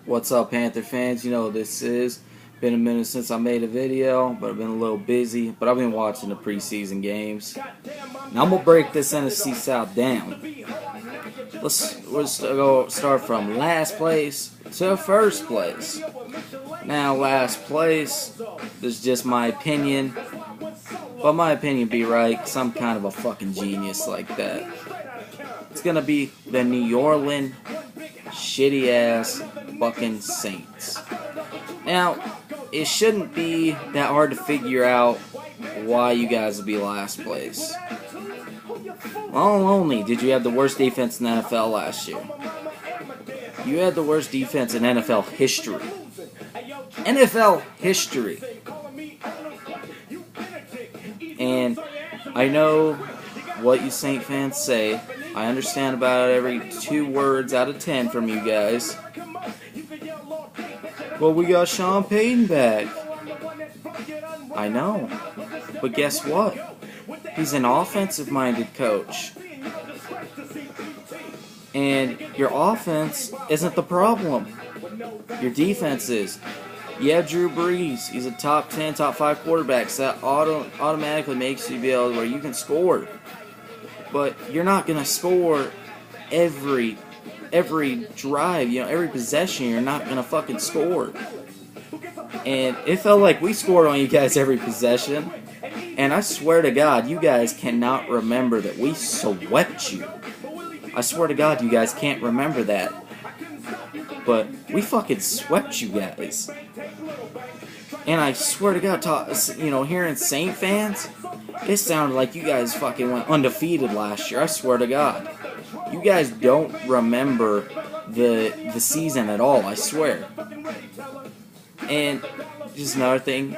What's up, Panther fans? You know what this is. Been a minute since I made a video, but I've been a little busy. But I've been watching the preseason games. Now I'm gonna break this NFC South down. Let's go start from last place to first place. Now, last place is just my opinion, but my opinion be right, cause I'm kind of a fucking genius like that. It's gonna be the New Orleans shitty ass fucking Saints. Now, it shouldn't be that hard to figure out why you guys would be last place. Not only did you have the worst defense in the NFL last year, you had the worst defense in NFL history. NFL history. And I know what you Saint fans say. I understand about every 2 words out of 10 from you guys. Well, we got Sean Payton back. I know. But guess what? He's an offensive-minded coach. And your offense isn't the problem. Your defense is. You have Drew Brees. He's a top 10, top 5 quarterback. So that automatically makes you be able to where you can score. But you're not going to score every drive, every possession. You're not going to fucking score. And it felt like we scored on you guys every possession. And I swear to God, you guys cannot remember that we swept you. I swear to God, you guys can't remember that. But we fucking swept you guys. And I swear to God, hearing Saint fans, it sounded like you guys fucking went undefeated last year. I swear to God. You guys don't remember the season at all, I swear. And just another thing,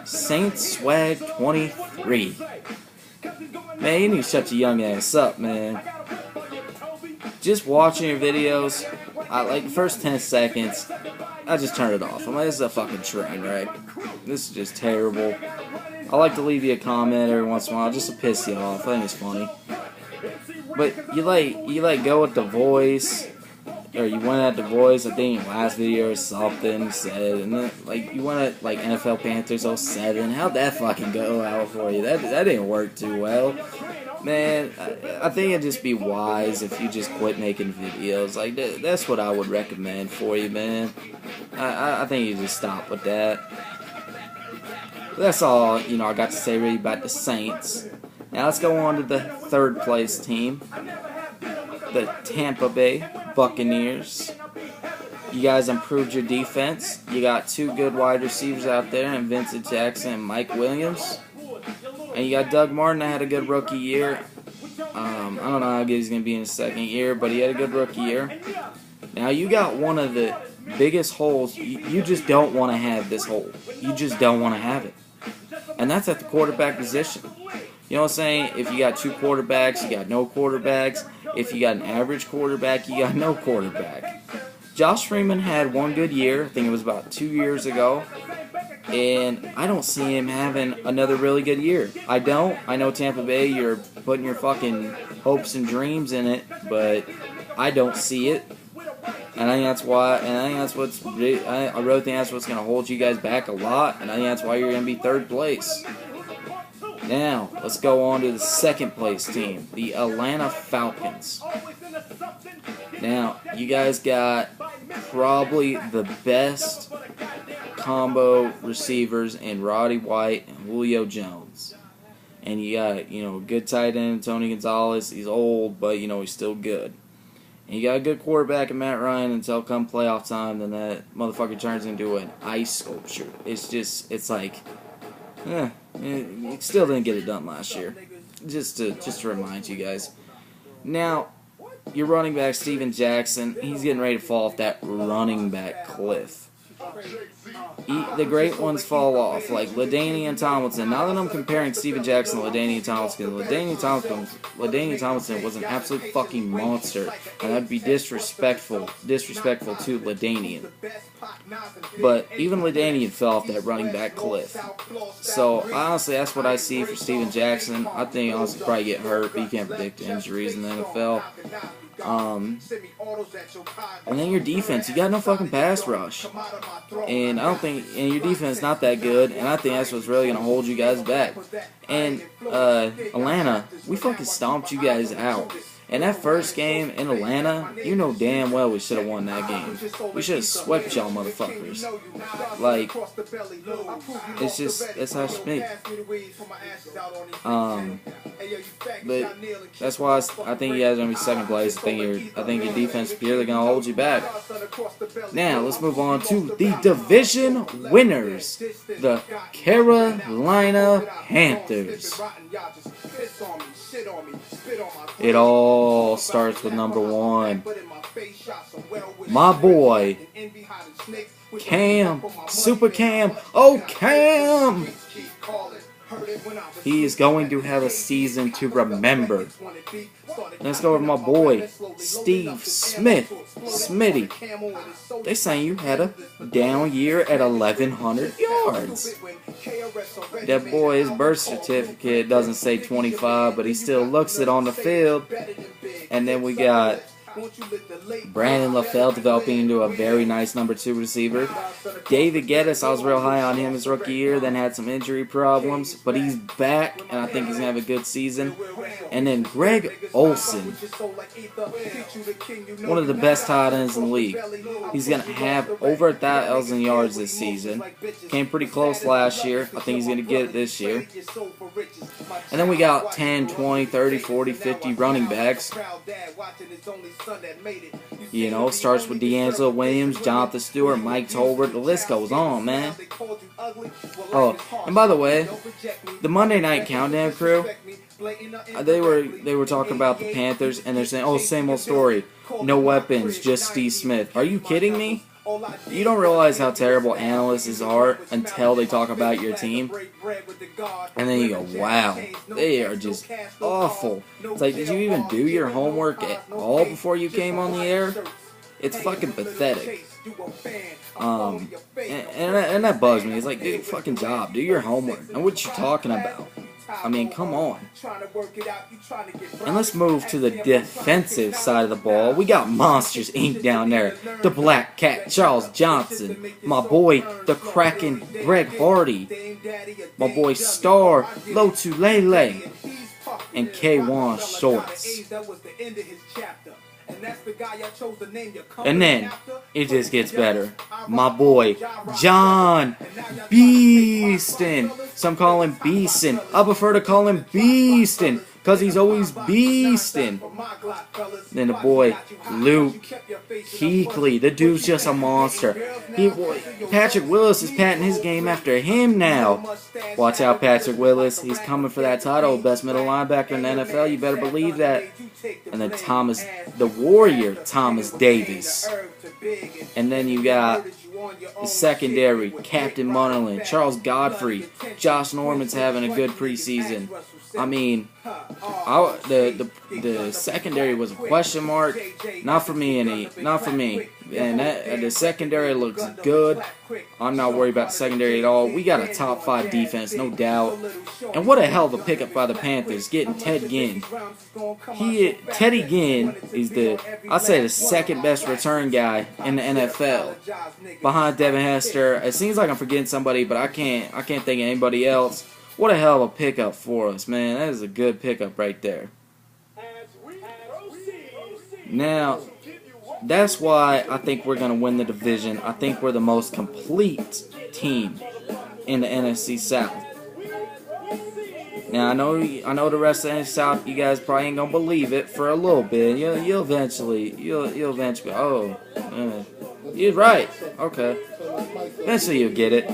Saints Swag 23. Man, you need to shut your young ass up, man. Just watching your videos, like the first 10 seconds, I just turn it off. I'm like, this is a fucking train wreck. This is just terrible. I like to leave you a comment every once in a while just to piss you off. I think it's funny. But you go with the voice, or you went at the voice. I think in your last video or something you said, and then you went at NFL Panthers 07. How'd that fucking go out for you? That didn't work too well. Man, I think it'd just be wise if you just quit making videos. That's what I would recommend for you, man. I think you just stop with that. But that's all, I got to say really about the Saints. Now let's go on to the third place team. The Tampa Bay Buccaneers. You guys improved your defense. You got 2 good wide receivers out there, and Vincent Jackson and Mike Williams. And you got Doug Martin that had a good rookie year. I don't know how good he's going to be in his second year, but he had a good rookie year. Now you got one of the biggest holes. You just don't want to have this hole. You just don't want to have it. And that's at the quarterback position. You know what I'm saying? If you got 2 quarterbacks, you got no quarterbacks. If you got an average quarterback, you got no quarterback. Josh Freeman had 1 good year. I think it was about 2 years ago. And I don't see him having another really good year. I don't. I know Tampa Bay, you're putting your fucking hopes and dreams in it, but I don't see it. And I think that's why. And I think that's what's. I really think that's what's going to hold you guys back a lot. And I think that's why you're going to be third place. Now let's go on to the second place team, the Atlanta Falcons. Now you guys got probably the best combo receivers in Roddy White and Julio Jones. And you got, good tight end, Tony Gonzalez. He's old, but, he's still good. And you got a good quarterback in Matt Ryan until come playoff time, then that motherfucker turns into an ice sculpture. It's like, you still didn't get it done last year. Just to remind you guys. Now, your running back, Steven Jackson, he's getting ready to fall off that running back cliff. The great ones fall off, like LaDainian Tomlinson. Now that I'm comparing Steven Jackson to LaDainian Tomlinson was an absolute fucking monster, and that'd be disrespectful to LaDainian. But even LaDainian fell off that running back cliff. So honestly, that's what I see for Steven Jackson. I think he'll probably get hurt, but you can't predict injuries in the NFL. And then your defense, you got no fucking pass rush. And I don't think, and your defense is not that good, and I think that's what's really going to hold you guys back. And Atlanta, we fucking stomped you guys out. And that first game in Atlanta, you know damn well we should have won that game. We should have swept y'all motherfuckers. Like, it's just, that's how it should be. But that's why I think you guys are going to be second place. I think your defense is purely going to hold you back. Now, let's move on to the division winners. The Carolina Panthers. It all starts with number 1. My boy, Cam, Super Cam, oh Cam! He is going to have a season to remember. Let's go with my boy, Steve Smith, Smitty. They saying you had a down year at 1,100 yards. That boy's birth certificate doesn't say 25, but he still looks it on the field. And then we got Brandon LaFell developing into a very nice number 2 receiver. David Geddes, I was real high on him his rookie year, then had some injury problems, but he's back, and I think he's going to have a good season. And then Greg Olsen, one of the best tight ends in the league. He's going to have over 1,000 yards this season. Came pretty close last year. I think he's going to get it this year. And then we got 10, 20, 30, 40, 50 running backs. You know, starts with D'Angelo Williams, Jonathan Stewart, Mike Tolbert. The list goes on, man. Oh, and by the way, the Monday Night Countdown crew, they were talking about the Panthers, and they're saying, oh, same old story. No weapons, just Steve Smith. Are you kidding me? You don't realize how terrible analysts are until they talk about your team. And then you go, wow, they are just awful. It's like, did you even do your homework at all before you came on the air? It's fucking pathetic. And that bugs me. It's like, do your fucking job. Do your homework. Know what you're talking about. I mean, come on. And let's move to the defensive side of the ball. We got Monsters Inc. down there. The Black Cat, Charles Johnson. My boy, the Kraken, Greg Hardy. My boy, Star, Lotu Lele. And K1 Shorts. And then, it just gets better. My boy, John Beeston. Some call him Beeston. I prefer to call him Beeston, because he's always beasting. Then the boy, Luke Kuechly. The dude's just a monster. Patrick Willis is patting his game after him now. Watch out, Patrick Willis. He's coming for that title. Best middle linebacker in the NFL. You better believe that. And then the Warrior, Thomas Davis. And then you got the secondary, Captain Munnerlyn, Charles Godfrey. Josh Norman's having a good preseason. I mean, the secondary was a question mark. Not for me. And the secondary looks good. I'm not worried about the secondary at all. We got a top 5 defense, no doubt. And what a hell of a pickup by the Panthers, getting Ted Ginn. Teddy Ginn is I'd say the second best return guy in the NFL, behind Devin Hester. It seems like I'm forgetting somebody, but I can't think of anybody else. What a hell of a pickup for us, man. That is a good pickup right there. Now, that's why I think we're going to win the division. I think we're the most complete team in the NFC South. Now, I know the rest of the NFC South, you guys probably ain't going to believe it for a little bit. You'll eventually, oh, you're right. Okay. Eventually you'll get it.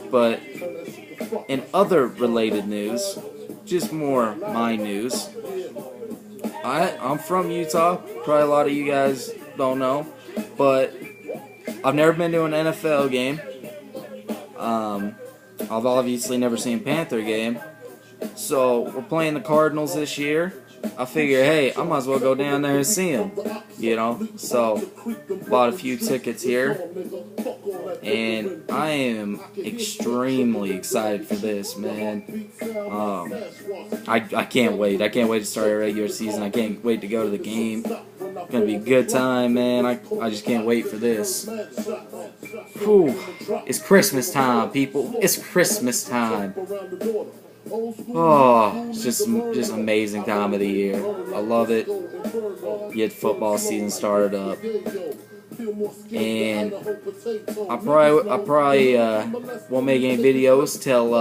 But in other related news, just more my news, I'm from Utah. Probably a lot of you guys don't know, but I've never been to an NFL game. I've obviously never seen a Panther game. So we're playing the Cardinals this year. I figure, hey, I might as well go down there and see him, you know. So, bought a few tickets here, and I am extremely excited for this, man. I can't wait. I can't wait to start a regular season. I can't wait to go to the game. It's gonna be a good time, man. I just can't wait for this. Whew. It's Christmas time, people. It's Christmas time. Oh, it's just amazing time of the year. I love it. Get football season started up, and I probably won't make any videos till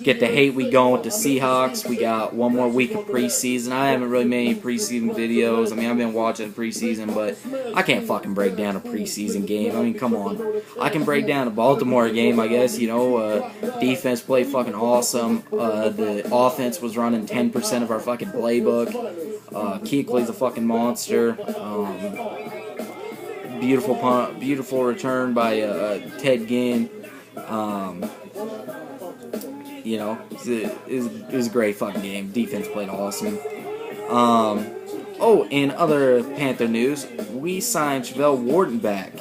get the hate week going with the Seahawks. We got one more week of preseason. I haven't really made any preseason videos. I mean, I've been watching preseason, but I can't fucking break down a preseason game. I mean, come on. I can break down a Baltimore game, I guess. You know, defense played fucking awesome. The offense was running 10% of our fucking playbook. Kuechly's a fucking monster. Beautiful return by Ted Ginn. You know, it was a great fucking game. Defense played awesome. Oh, in other Panther news, we signed Chevelle Wharton back,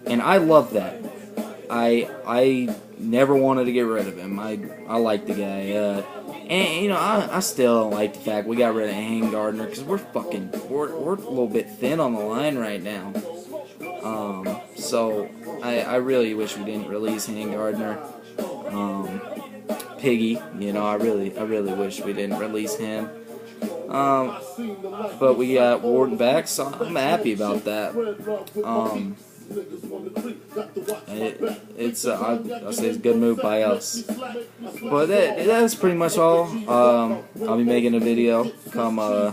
and I love that. I never wanted to get rid of him. I like the guy. And you know, I still don't like the fact we got rid of Hank Gardner because we're a little bit thin on the line right now. So I really wish we didn't release Hank Gardner. Piggy, you know, I really wish we didn't release him. But we got Wharton back, so I'm happy about that. I'll say it's a good move by us. But that's pretty much all. I'll be making a video come a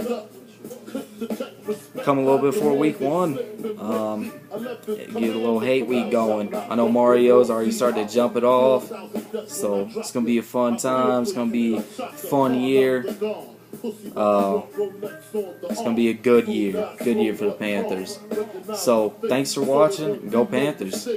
little bit before week 1. Get a little hate week going. I know Mario's already started to jump it off, so it's gonna be a fun time. It's gonna be a fun year. It's gonna be a good year for the Panthers. So thanks for watching. Go Panthers.